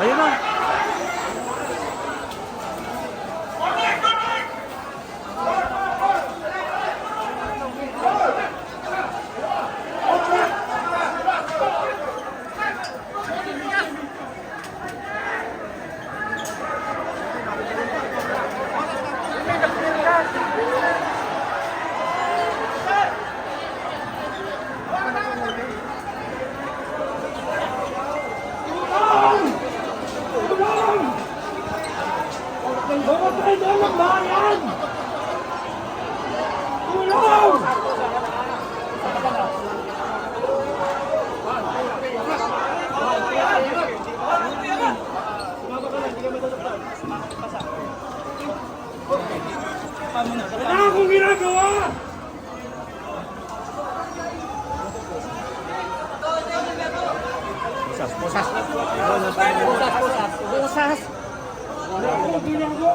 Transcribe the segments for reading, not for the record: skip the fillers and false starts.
Ayun na. Wala akong ginagawa! Pusas. Wala akong ginagawa!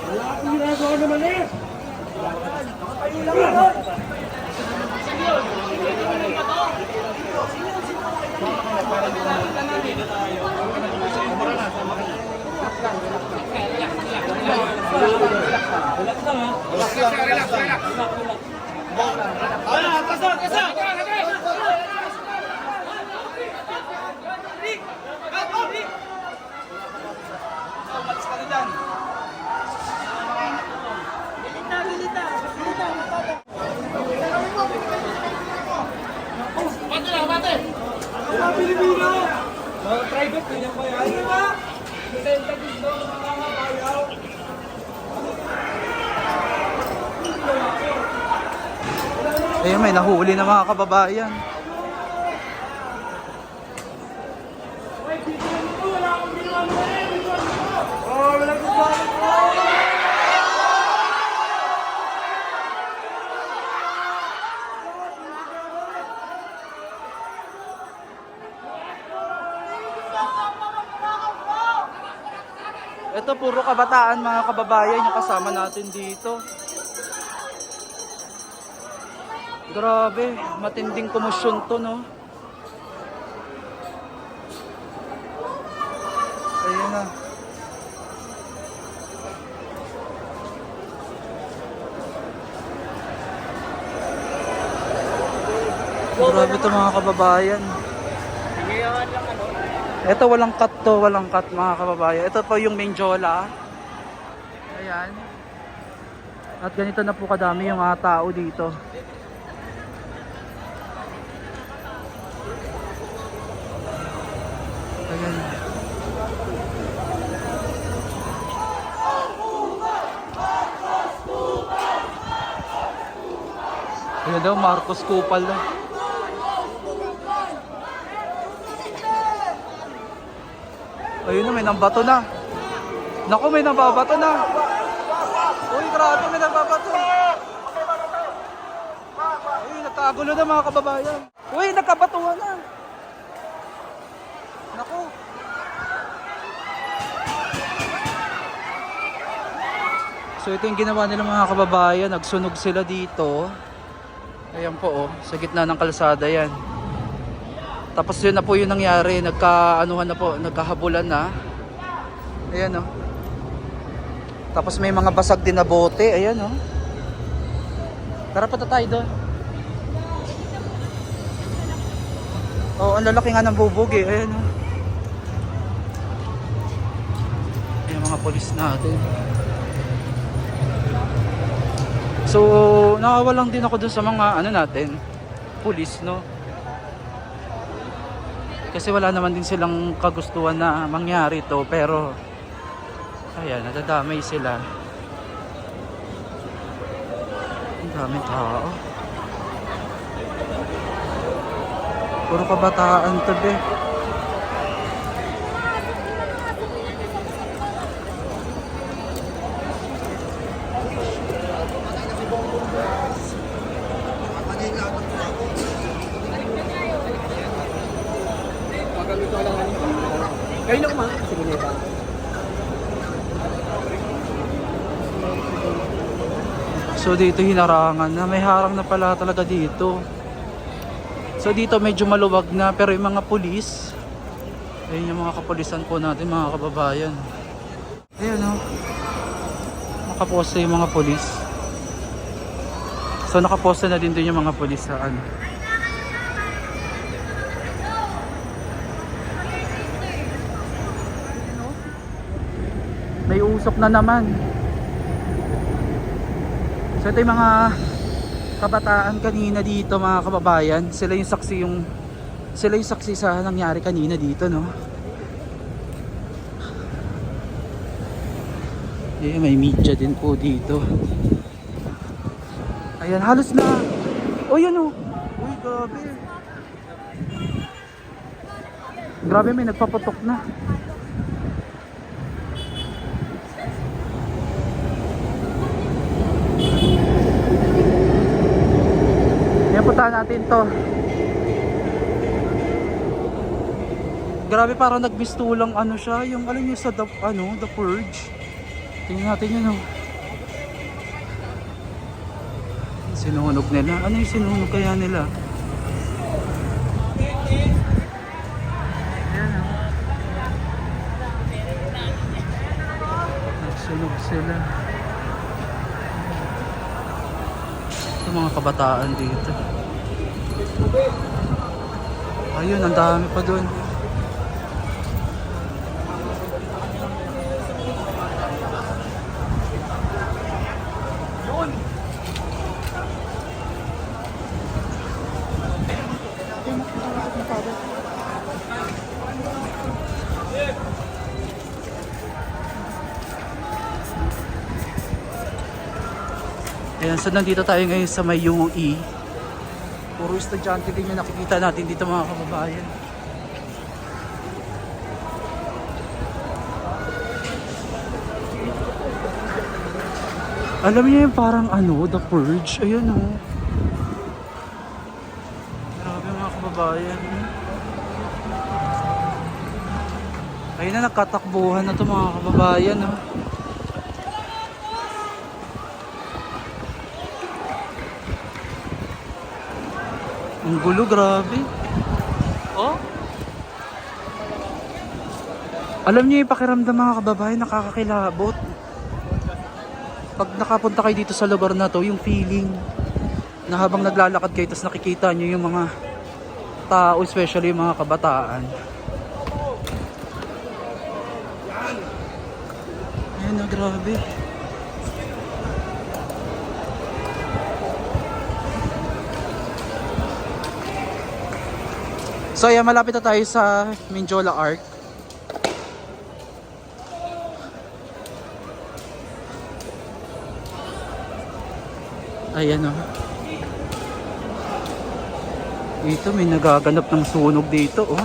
Wala akong ginagawa naman eh! Pilipino! Mga private, ganyan ba yan? Ano ba? Presenta dito, mga bayaw. Ayun, may nahuli na mga kababayan. Wala akong ginagawa eh! Oh, wala akong ginagawa! Ito puro kabataan mga kababayan yung kasama natin dito. Grabe, matinding komosyon to, no? Ayun na. Grabe to mga kababayan. Ito walang cut to, walang cut mga kababayan. Ito po yung main jola. Ayan. At ganito na po kadami yung mga tao dito. Ayan. Ayan daw, Marcos Kupal daw. Ayun na, may nambato na. Naku, may nababato na. Uy, grabe, may nababato. Uy, nagkagulo na mga kababayan. Uy, nagkabatuhan na. Naku. So ito yung ginawa nila mga kababayan. Nagsunog sila dito. Ayan po, oh, sa gitna ng kalsada yan. Tapos yun na po yung nangyari, nagkaanuhan na po, nagkahabulan na. Ayan, oh. Tapos may mga basag din na bote, ayan, oh. Tara, punta tayo doon. Oh, ang lalaki nga ng bubog eh, ayan, oh. Ayan mga polis natin. So, nakawalang din ako dun sa mga ano natin, pulis, no? Kasi wala naman din silang kagustuhan na mangyari to, pero ayan, nadadamay sila. Ang daming tao. Puro kabataan to, be. Kayo na kumain. Sige na iba. So dito hinarangan na, may harang na pala talaga dito. So dito medyo maluwag na, pero yung mga pulis, ayun yung mga kapulisan po natin, mga kababayan. Ayun o, nakaposte yung mga pulis. So nakaposte na din yung mga pulis sa ano. May usok na naman. So ito yung mga kabataan kanina dito, mga kababayan. Sila yung saksi sa nangyari kanina dito, no? May media din po dito. Ayan, halos na. Oh, yan oh. Uy, grabe. Grabe, may nagpaputok na. Ayan, puntahan natin to. Grabe, parang nagbistulang ano siya. Yung alam niyo sa The Purge. Tingnan natin yun oh. Sinunog nila. Ano yung sinunog kaya nila? Ayan oh. Nagsunog sila. Ito mga kabataan dito. Ayun, ang dami pa dun. Ayan, so nandito tayo ngayon sa may UE. Puro estudyante din yung nakikita natin dito, mga kababayan. Alam niyo yung parang ano, The Purge. Ayan oh. Grabe mga kababayan. Ayun na, nagkatakbuhan na to mga kababayan oh. Ang gulo, grabe. Oh? Alam niyo yung pakiramdam, mga kababayan, nakakakilabot. Pag nakapunta kayo dito sa lugar na to, yung feeling na habang naglalakad kayo, tapos nakikita niyo yung mga tao, especially yung mga kabataan. Ayan na, grabe. So ayan, malapit na tayo sa Minjola Arc. Ayan o. Dito may nagaganap ng sunog dito oh.